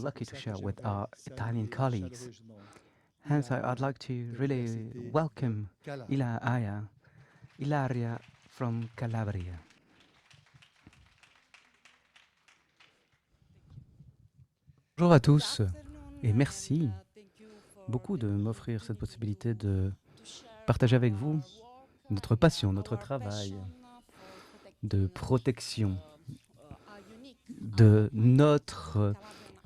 lucky to share with our Italian colleagues. Hence, I'd like to really welcome Ilaria from Calabria. Bonjour à tous et merci beaucoup de m'offrir cette possibilité de partager avec vous notre passion, notre travail de protection de notre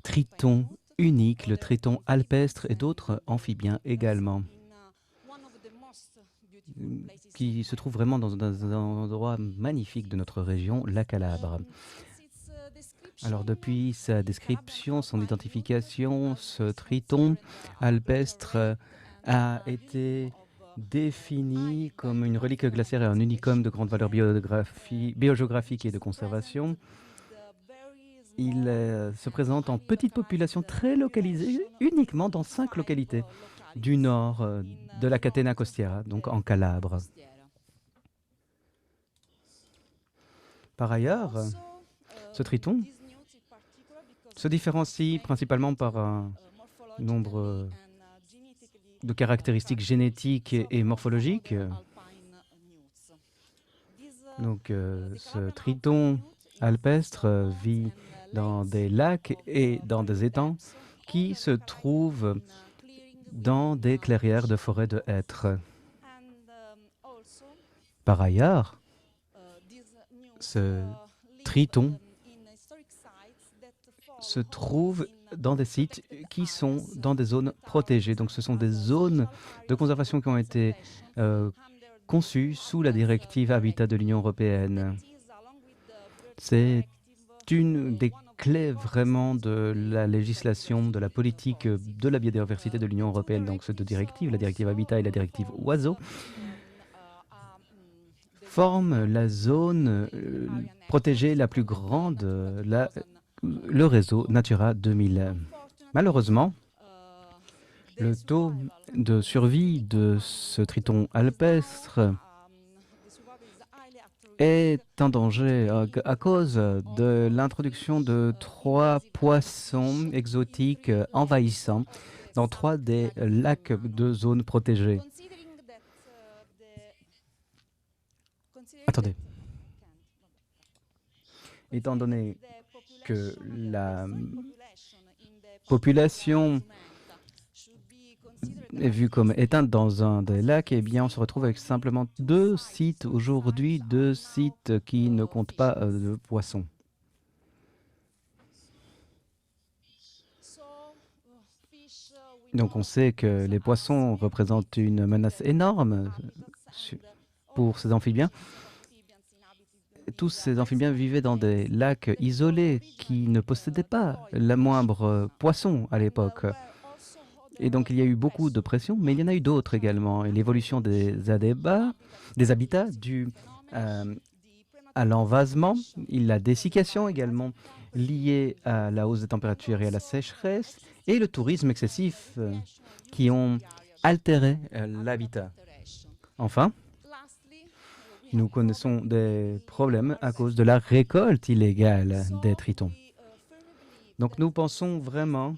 triton unique, le triton alpestre et d'autres amphibiens également, qui se trouve vraiment dans un endroit magnifique de notre région, la Calabre. Alors depuis sa description, son identification, ce triton alpestre a été défini comme une relique glaciaire et un unicum de grande valeur biogéographique et de conservation. Il se présente en petite population très localisée, uniquement dans 5 localités du nord de la Catena Costiera, donc en Calabre. Par ailleurs, ce triton se différencie principalement par un nombre de caractéristiques génétiques et morphologiques. Donc, ce triton alpestre vit dans des lacs et dans des étangs qui se trouvent dans des clairières de forêts de hêtres. Par ailleurs, ce triton se trouve dans des sites qui sont dans des zones protégées. Donc ce sont des zones de conservation qui ont été conçues sous la directive Habitat de l'Union européenne. C'est une des clés vraiment de la législation, de la politique de la biodiversité de l'Union européenne. Donc ces deux directives, la directive Habitat et la directive Oiseaux, forment la zone protégée la plus grande, le réseau Natura 2000. Malheureusement, le taux de survie de ce triton alpestre est en danger à cause de l'introduction de 3 poissons exotiques envahissants dans 3 des lacs de zones protégées. Attendez. Étant donné que la population est vue comme éteinte dans un des lacs, eh bien, on se retrouve avec simplement 2 sites aujourd'hui, 2 sites qui ne comptent pas de poissons. Donc on sait que les poissons représentent une menace énorme pour ces amphibiens. Tous ces amphibiens vivaient dans des lacs isolés qui ne possédaient pas la moindre poisson à l'époque. Et donc il y a eu beaucoup de pression, mais il y en a eu d'autres également. Et l'évolution des habitats due à l'envasement, la dessiccation également liée à la hausse des températures et à la sécheresse, et le tourisme excessif qui ont altéré l'habitat. Enfin, nous connaissons des problèmes à cause de la récolte illégale des tritons. Donc nous pensons vraiment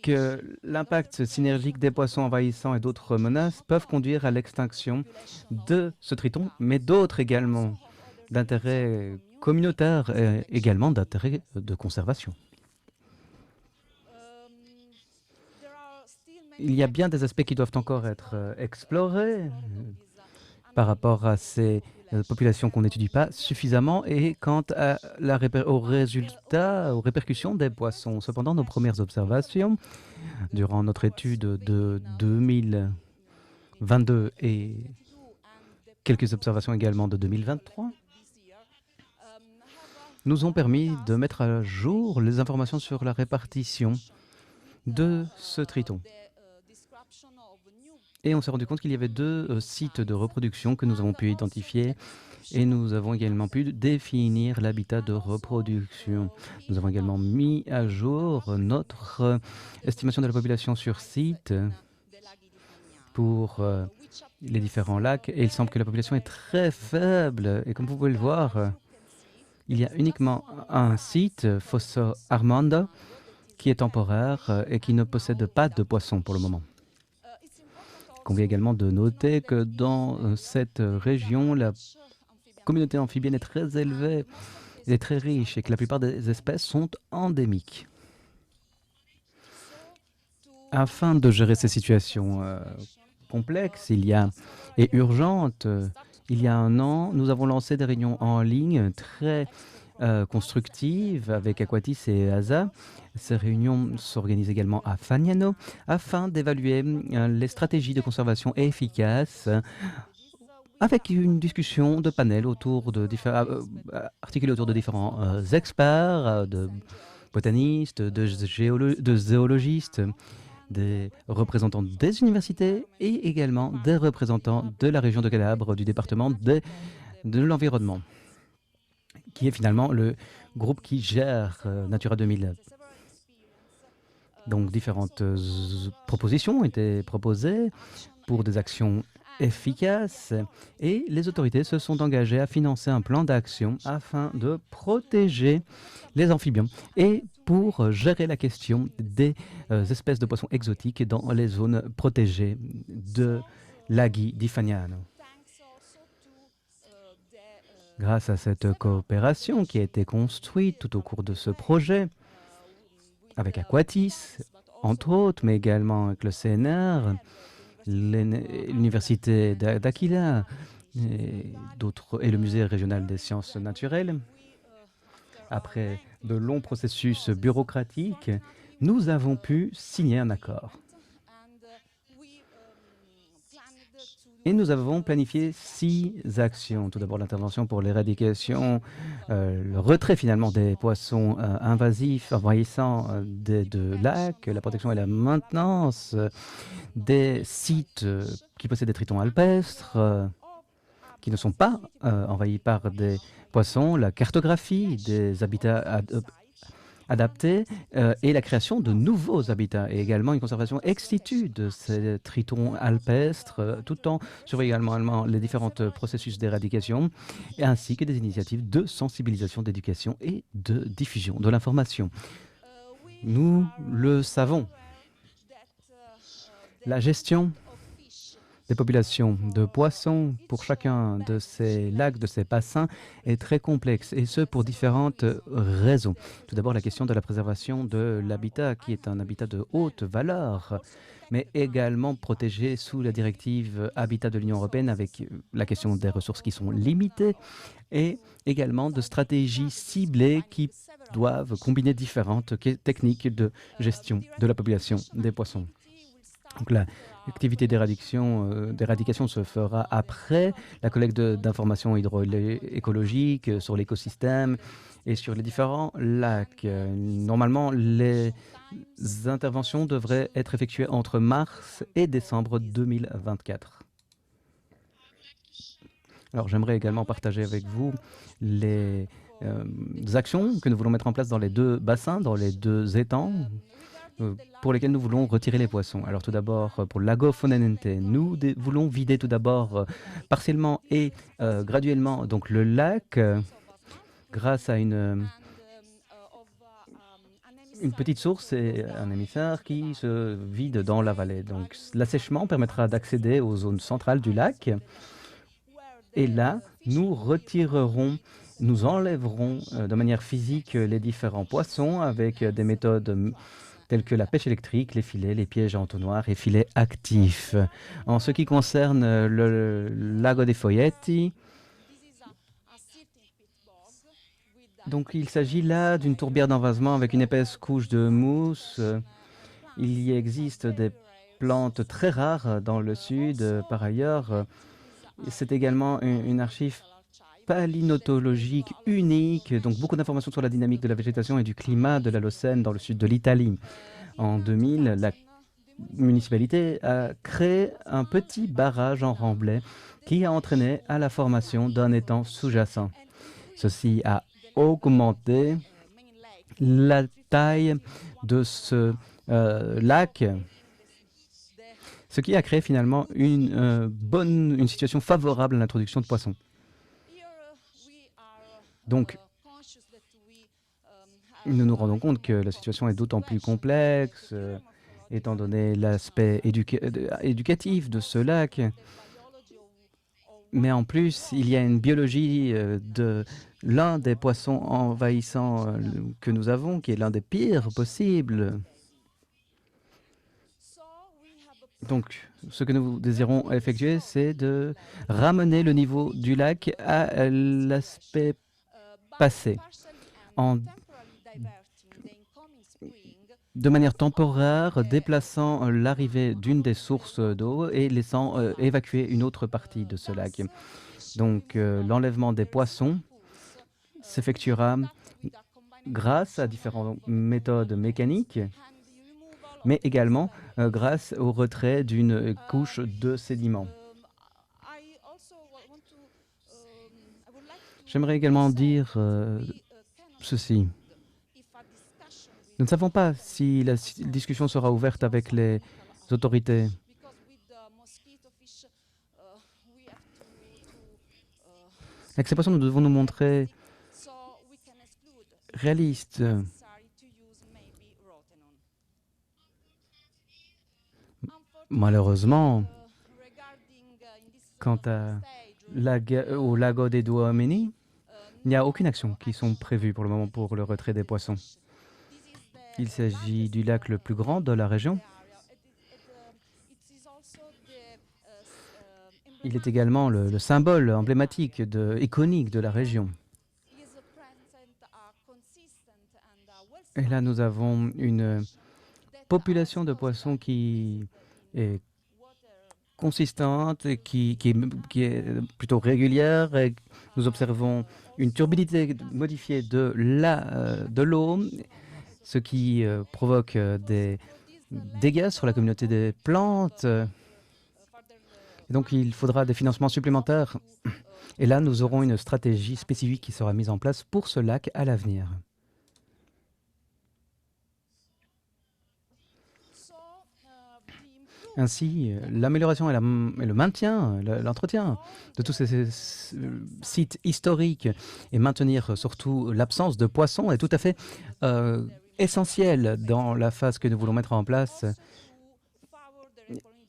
que l'impact synergique des poissons envahissants et d'autres menaces peuvent conduire à l'extinction de ce triton, mais d'autres également, d'intérêt communautaire et également d'intérêt de conservation. Il y a bien des aspects qui doivent encore être explorés par rapport à ces populations qu'on n'étudie pas suffisamment et quant aux résultats, aux répercussions des poissons. Cependant, nos premières observations durant notre étude de 2022 et quelques observations également de 2023 nous ont permis de mettre à jour les informations sur la répartition de ce triton. Et on s'est rendu compte qu'il y avait 2 sites de reproduction que nous avons pu identifier et nous avons également pu définir l'habitat de reproduction. Nous avons également mis à jour notre estimation de la population sur site pour les différents lacs et il semble que la population est très faible et comme vous pouvez le voir, Il y a uniquement un site, Fosso Armando, qui est temporaire et qui ne possède pas de poissons pour le moment. Il convient également de noter que dans cette région, la communauté amphibienne est très élevée, elle est très riche et que la plupart des espèces sont endémiques. Afin de gérer ces situations complexes et urgentes, il y a un an, nous avons lancé des réunions en ligne très constructives avec Aquatis et EASA. Ces réunions s'organisent également à Fagnano afin d'évaluer les stratégies de conservation efficaces avec une discussion de panel articulée autour de différents experts, de botanistes, de zoologistes, des représentants des universités et également des représentants de la région de Calabre, du département de l'environnement, qui est finalement le groupe qui gère Natura 2000. Donc différentes propositions ont été proposées pour des actions efficaces et les autorités se sont engagées à financer un plan d'action afin de protéger les amphibiens et pour gérer la question des espèces de poissons exotiques dans les zones protégées de Laghi di Fagnano. Grâce à cette coopération qui a été construite tout au cours de ce projet, avec Aquatis, entre autres, mais également avec le CNR, l'université d'Aquila et le musée régional des sciences naturelles. Après de longs processus bureaucratiques, nous avons pu signer un accord. Et nous avons planifié 6 actions. Tout d'abord, l'intervention pour l'éradication, le retrait finalement des poissons invasifs, envahissants de lacs, la protection et la maintenance des sites qui possèdent des tritons alpestres, qui ne sont pas envahis par des poissons, la cartographie des habitats adaptés et la création de nouveaux habitats et également une conservation ex situ de ces tritons alpestres tout en surveillant également les différents processus d'éradication ainsi que des initiatives de sensibilisation, d'éducation et de diffusion de l'information. Nous le savons, la gestion des populations de poissons pour chacun de ces lacs, de ces bassins, est très complexe, et ce pour différentes raisons. Tout d'abord, la question de la préservation de l'habitat, qui est un habitat de haute valeur, mais également protégé sous la directive Habitat de l'Union européenne, avec la question des ressources qui sont limitées, et également de stratégies ciblées qui doivent combiner différentes techniques de gestion de la population des poissons. Donc l'activité d'éradication se fera après la collecte d'informations hydroécologiques sur l'écosystème et sur les différents lacs. Normalement, les interventions devraient être effectuées entre mars et décembre 2024. Alors j'aimerais également partager avec vous les actions que nous voulons mettre en place dans les 2 bassins, dans les 2 étangs, pour lesquels nous voulons retirer les poissons. Alors tout d'abord, pour le Lago Fonenente, nous voulons vider tout d'abord partiellement et graduellement donc le lac grâce à une petite source et un émissaire qui se vide dans la vallée. Donc l'assèchement permettra d'accéder aux zones centrales du lac et là, nous enlèverons de manière physique les différents poissons avec des méthodes telles que la pêche électrique, les filets, les pièges à entonnoir et filets actifs. En ce qui concerne le lago dei Foietti, donc il s'agit là d'une tourbière d'envasement avec une épaisse couche de mousse. Il y existe des plantes très rares dans le sud. Par ailleurs, c'est également une archive palinotologique unique, donc beaucoup d'informations sur la dynamique de la végétation et du climat de la Locène dans le sud de l'Italie. En 2000, la municipalité a créé un petit barrage en remblai qui a entraîné à la formation d'un étang sous-jacent. Ceci a augmenté la taille de ce lac, ce qui a créé finalement une situation favorable à l'introduction de poissons. Donc, nous nous rendons compte que la situation est d'autant plus complexe, étant donné l'aspect éducatif de ce lac. Mais en plus, il y a une biologie de l'un des poissons envahissants que nous avons, qui est l'un des pires possibles. Donc, ce que nous désirons effectuer, c'est de ramener le niveau du lac à l'aspect passé, en, de manière temporaire, déplaçant l'arrivée d'une des sources d'eau et laissant évacuer une autre partie de ce lac. Donc, l'enlèvement des poissons s'effectuera grâce à différentes méthodes mécaniques, mais également grâce au retrait d'une couche de sédiments. J'aimerais également dire ceci. Nous ne savons pas si la discussion sera ouverte avec les autorités. Avec ces poissons, nous devons nous montrer réalistes. Malheureusement, quant au lago des Douameni, il n'y a aucune action qui sont prévues pour le moment pour le retrait des poissons. Il s'agit du lac le plus grand de la région. Il est également le symbole emblématique, iconique de la région. Et là, nous avons une population de poissons qui est consistante, qui est plutôt régulière. Et nous observons une turbidité modifiée de l'eau, ce qui provoque des dégâts sur la communauté des plantes. Et donc, il faudra des financements supplémentaires. Et là, nous aurons une stratégie spécifique qui sera mise en place pour ce lac à l'avenir. Ainsi, l'amélioration et le maintien, l'entretien de tous ces sites historiques et maintenir surtout l'absence de poissons est tout à fait essentiel dans la phase que nous voulons mettre en place,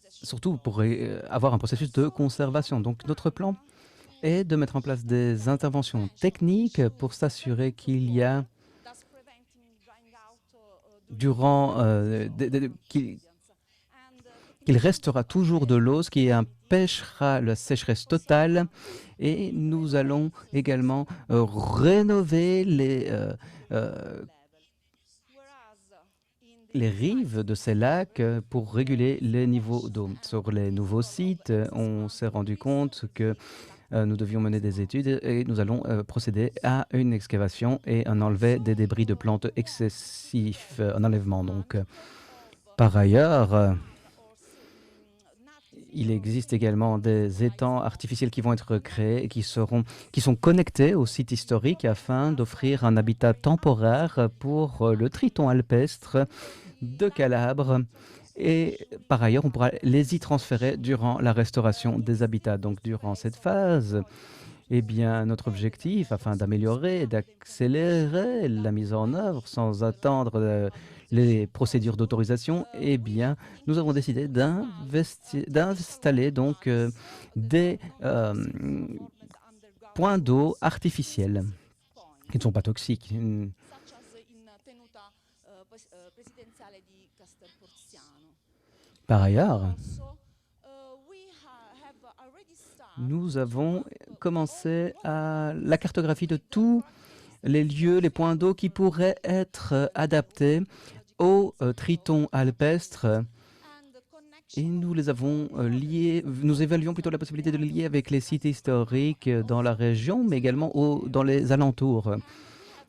surtout pour avoir un processus de conservation. Donc notre plan est de mettre en place des interventions techniques pour s'assurer qu'il y a qu'il restera toujours de l'eau, ce qui empêchera la sécheresse totale. Et nous allons également rénover les rives de ces lacs pour réguler les niveaux d'eau. Sur les nouveaux sites, on s'est rendu compte que nous devions mener des études et nous allons procéder à une excavation et un enlever des débris de plantes excessifs, un enlèvement. Donc, par ailleurs, il existe également des étangs artificiels qui vont être créés et qui sont connectés au site historique afin d'offrir un habitat temporaire pour le triton alpestre de Calabre. Et par ailleurs, on pourra les y transférer durant la restauration des habitats. Donc, durant cette phase, eh bien, notre objectif, afin d'améliorer et d'accélérer la mise en œuvre sans attendre les procédures d'autorisation, eh bien, nous avons décidé d'installer donc des points d'eau artificiels qui ne sont pas toxiques. Par ailleurs, nous avons commencé à la cartographie de tous les lieux, les points d'eau qui pourraient être adaptés aux tritons alpestres. Et nous les avons liés, nous évaluons plutôt la possibilité de les lier avec les sites historiques dans la région, mais également dans les alentours.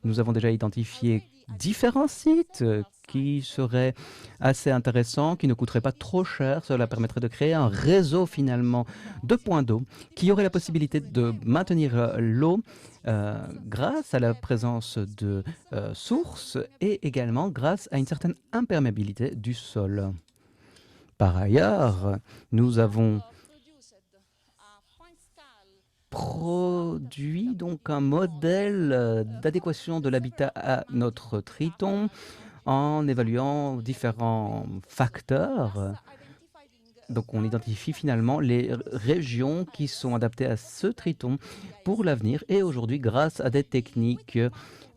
Nous avons déjà identifié différents sites qui seraient assez intéressants, qui ne coûteraient pas trop cher. Cela permettrait de créer un réseau finalement de points d'eau qui aurait la possibilité de maintenir l'eau grâce à la présence de sources et également grâce à une certaine imperméabilité du sol. Par ailleurs, nous avons produit donc un modèle d'adéquation de l'habitat à notre triton en évaluant différents facteurs. Donc on identifie finalement les régions qui sont adaptées à ce triton pour l'avenir et aujourd'hui grâce à des techniques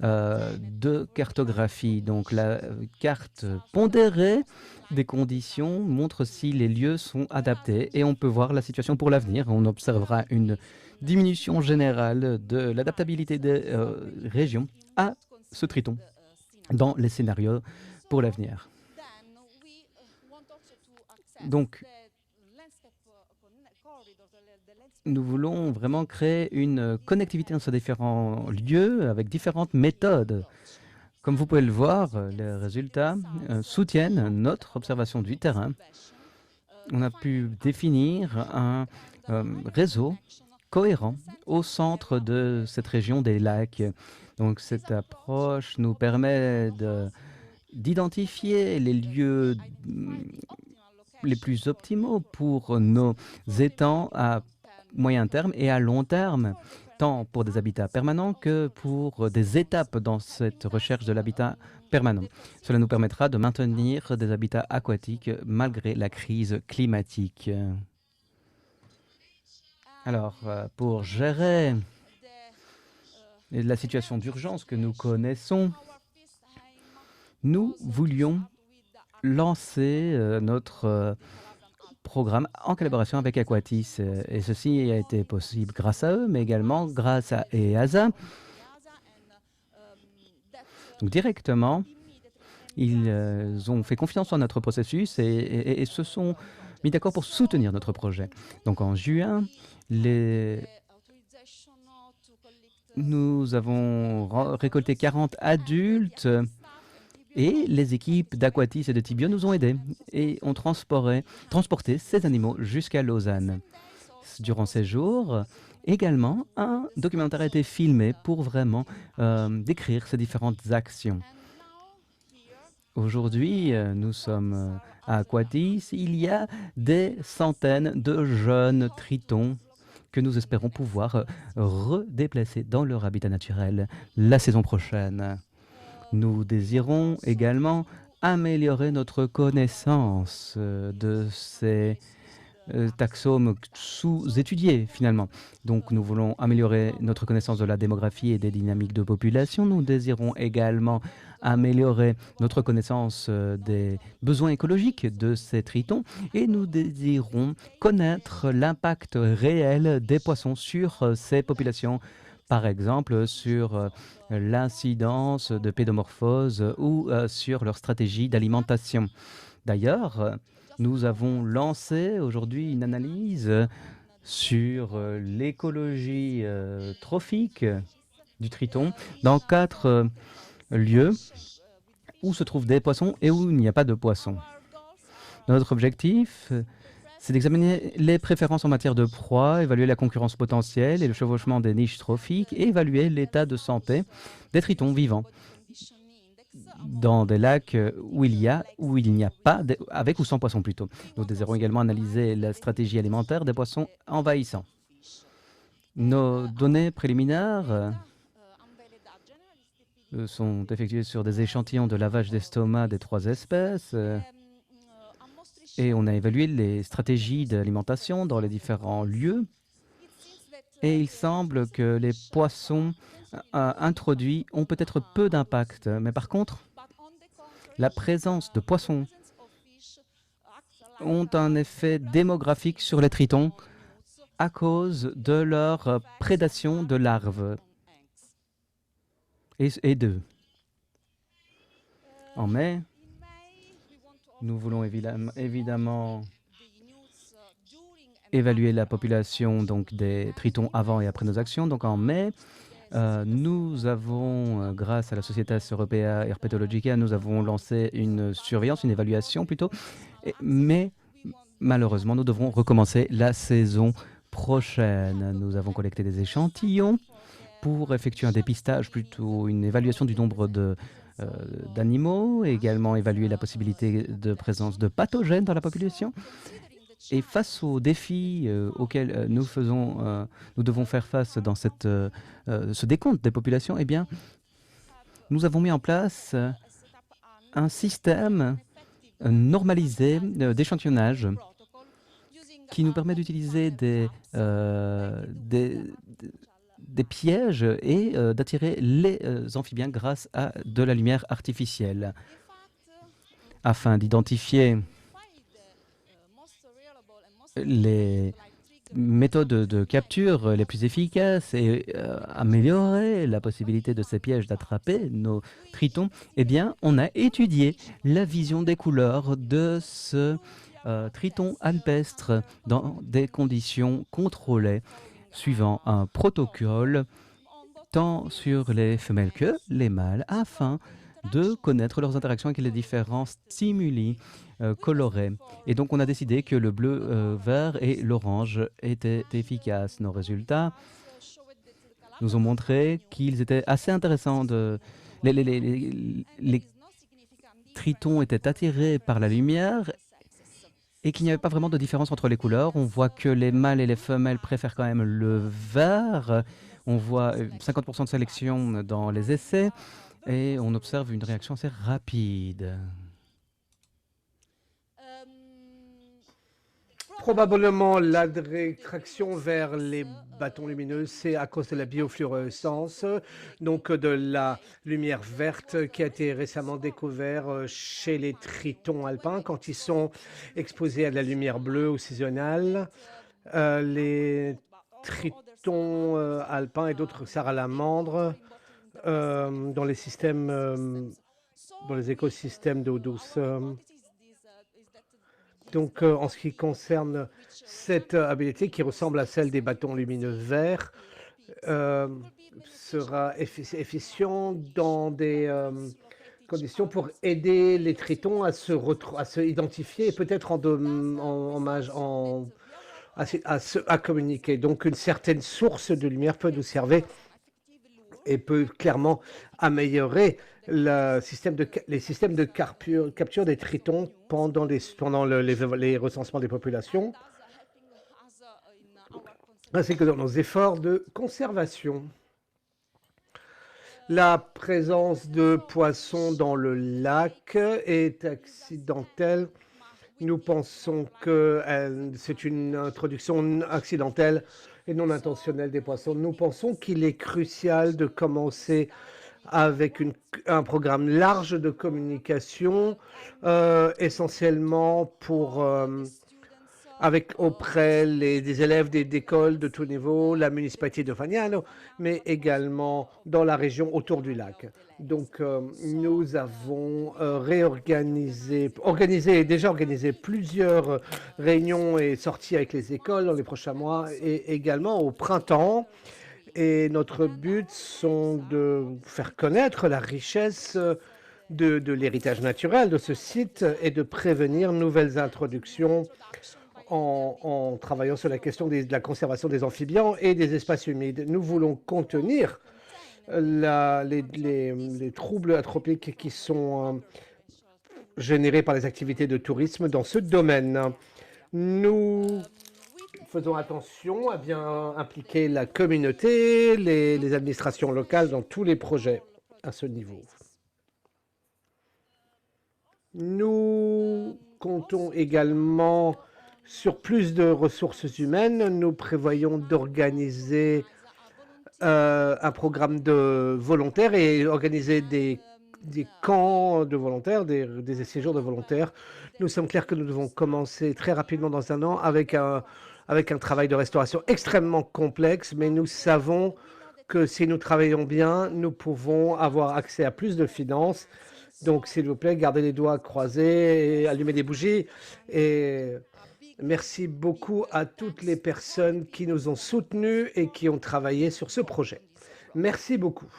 de cartographie. Donc la carte pondérée des conditions montre si les lieux sont adaptés et on peut voir la situation pour l'avenir. On observera une diminution générale de l'adaptabilité des régions à ce triton dans les scénarios pour l'avenir. Donc, nous voulons vraiment créer une connectivité entre ces différents lieux avec différentes méthodes. Comme vous pouvez le voir, les résultats soutiennent notre observation du terrain. On a pu définir un réseau cohérent au centre de cette région des lacs. Donc cette approche nous permet d'identifier les lieux les plus optimaux pour nos étangs à moyen terme et à long terme, tant pour des habitats permanents que pour des étapes dans cette recherche de l'habitat permanent. Cela nous permettra de maintenir des habitats aquatiques malgré la crise climatique. Alors, pour gérer la situation d'urgence que nous connaissons, nous voulions lancer notre programme en collaboration avec Aquatis. Et ceci a été possible grâce à eux, mais également grâce à EASA. Donc directement, ils ont fait confiance en notre processus et se sont mis d'accord pour soutenir notre projet. Donc en juin, nous avons récolté 40 adultes et les équipes d'Aquatis et de Tibio nous ont aidés et ont transporté ces animaux jusqu'à Lausanne. Durant ces jours, également, un documentaire a été filmé pour vraiment décrire ces différentes actions. Aujourd'hui, nous sommes à Aquatis. Il y a des centaines de jeunes tritons que nous espérons pouvoir redéplacer dans leur habitat naturel la saison prochaine. Nous désirons également améliorer notre connaissance de ces taxomes sous-étudiés finalement. Donc nous voulons améliorer notre connaissance de la démographie et des dynamiques de population. Nous désirons également améliorer notre connaissance des besoins écologiques de ces tritons et nous désirons connaître l'impact réel des poissons sur ces populations, par exemple sur l'incidence de pédomorphose ou sur leur stratégie d'alimentation. D'ailleurs, nous avons lancé aujourd'hui une analyse sur l'écologie trophique du triton dans 4 lieux où se trouvent des poissons et où il n'y a pas de poissons. Notre objectif, c'est d'examiner les préférences en matière de proie, évaluer la concurrence potentielle et le chevauchement des niches trophiques et évaluer l'état de santé des tritons vivants dans des lacs où il n'y a pas, avec ou sans poissons plutôt. Nous désirons également analyser la stratégie alimentaire des poissons envahissants. Nos données préliminaires sont effectuées sur des échantillons de lavage d'estomac des 3 espèces et on a évalué les stratégies d'alimentation dans les différents lieux et il semble que les poissons introduits ont peut-être peu d'impact, mais par contre, la présence de poissons ont un effet démographique sur les tritons à cause de leur prédation de larves et d'œufs. En mai, nous voulons évidemment évaluer la population donc, des tritons avant et après nos actions. Donc en mai, nous avons, grâce à la Societas Europaea Herpetologica, nous avons lancé une surveillance, une évaluation plutôt, mais malheureusement, nous devrons recommencer la saison prochaine. Nous avons collecté des échantillons pour effectuer un dépistage, plutôt une évaluation du nombre d'animaux, et également évaluer la possibilité de présence de pathogènes dans la population. Et face aux défis auxquels nous devons faire face dans ce décompte des populations, eh bien, nous avons mis en place un système normalisé d'échantillonnage qui nous permet d'utiliser des pièges et d'attirer les amphibiens grâce à de la lumière artificielle afin d'identifier les méthodes de capture les plus efficaces et améliorer la possibilité de ces pièges d'attraper nos tritons. Eh bien, on a étudié la vision des couleurs de ce triton alpestre dans des conditions contrôlées suivant un protocole tant sur les femelles que les mâles afin de connaître leurs interactions avec les différents stimuli colorés. Et donc on a décidé que le bleu, vert et l'orange étaient efficaces. Nos résultats nous ont montré qu'ils étaient assez intéressants. Les tritons étaient attirés par la lumière et qu'il n'y avait pas vraiment de différence entre les couleurs. On voit que les mâles et les femelles préfèrent quand même le vert. On voit 50% de sélection dans les essais et on observe une réaction assez rapide. Probablement la rétraction vers les bâtons lumineux, c'est à cause de la biofluorescence, donc de la lumière verte qui a été récemment découverte chez les tritons alpins quand ils sont exposés à de la lumière bleue ou saisonnale. Les tritons alpins et d'autres salamandres dans les systèmes, dans les écosystèmes d'eau douce. Donc, en ce qui concerne cette habilité qui ressemble à celle des bâtons lumineux verts, sera efficient dans des conditions pour aider les tritons à se identifier et peut-être à communiquer. Donc, une certaine source de lumière peut nous servir et peut clairement améliorer les systèmes de capture des tritons pendant les recensements des populations, ainsi que dans nos efforts de conservation. La présence de poissons dans le lac est accidentelle. Nous pensons que c'est une introduction accidentelle et non intentionnelle des poissons. Nous pensons qu'il est crucial de commencer avec un programme large de communication, essentiellement auprès des élèves d'écoles de tout niveau, la municipalité de Fagnano, mais également dans la région autour du lac. Donc, nous avons déjà organisé plusieurs réunions et sorties avec les écoles dans les prochains mois et également au printemps. Et notre but sont de faire connaître la richesse de l'héritage naturel de ce site et de prévenir nouvelles introductions en travaillant sur la question de la conservation des amphibiens et des espaces humides. Nous voulons contenir les troubles anthropiques qui sont générés par les activités de tourisme dans ce domaine. Nous faisons attention à bien impliquer la communauté, les administrations locales dans tous les projets à ce niveau. Nous comptons également sur plus de ressources humaines. Nous prévoyons d'organiser un programme de volontaires et organiser des camps de volontaires, des séjours de volontaires. Nous sommes clairs que nous devons commencer très rapidement dans un an avec un travail de restauration extrêmement complexe, mais nous savons que si nous travaillons bien, nous pouvons avoir accès à plus de finances. Donc, s'il vous plaît, gardez les doigts croisés et allumez des bougies. Et merci beaucoup à toutes les personnes qui nous ont soutenus et qui ont travaillé sur ce projet. Merci beaucoup.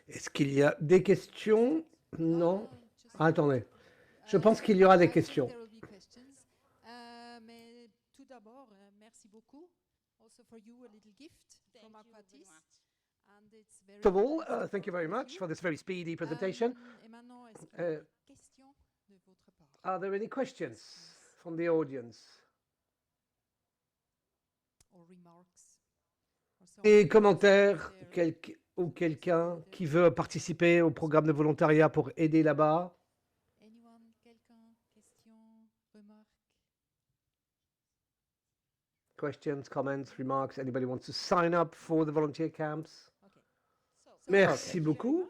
Est-ce qu'il y a des questions? Non. Attendez. Je pense qu'il y aura des questions. Mais tout d'abord, merci First of all, thank you very much for this very speedy presentation. Are there any questions from the audience? Des commentaires ou quelqu'un qui veut participer au programme de volontariat pour aider là-bas? Questions, comments, remarks? Anybody wants to sign up for the volunteer camps? Merci beaucoup.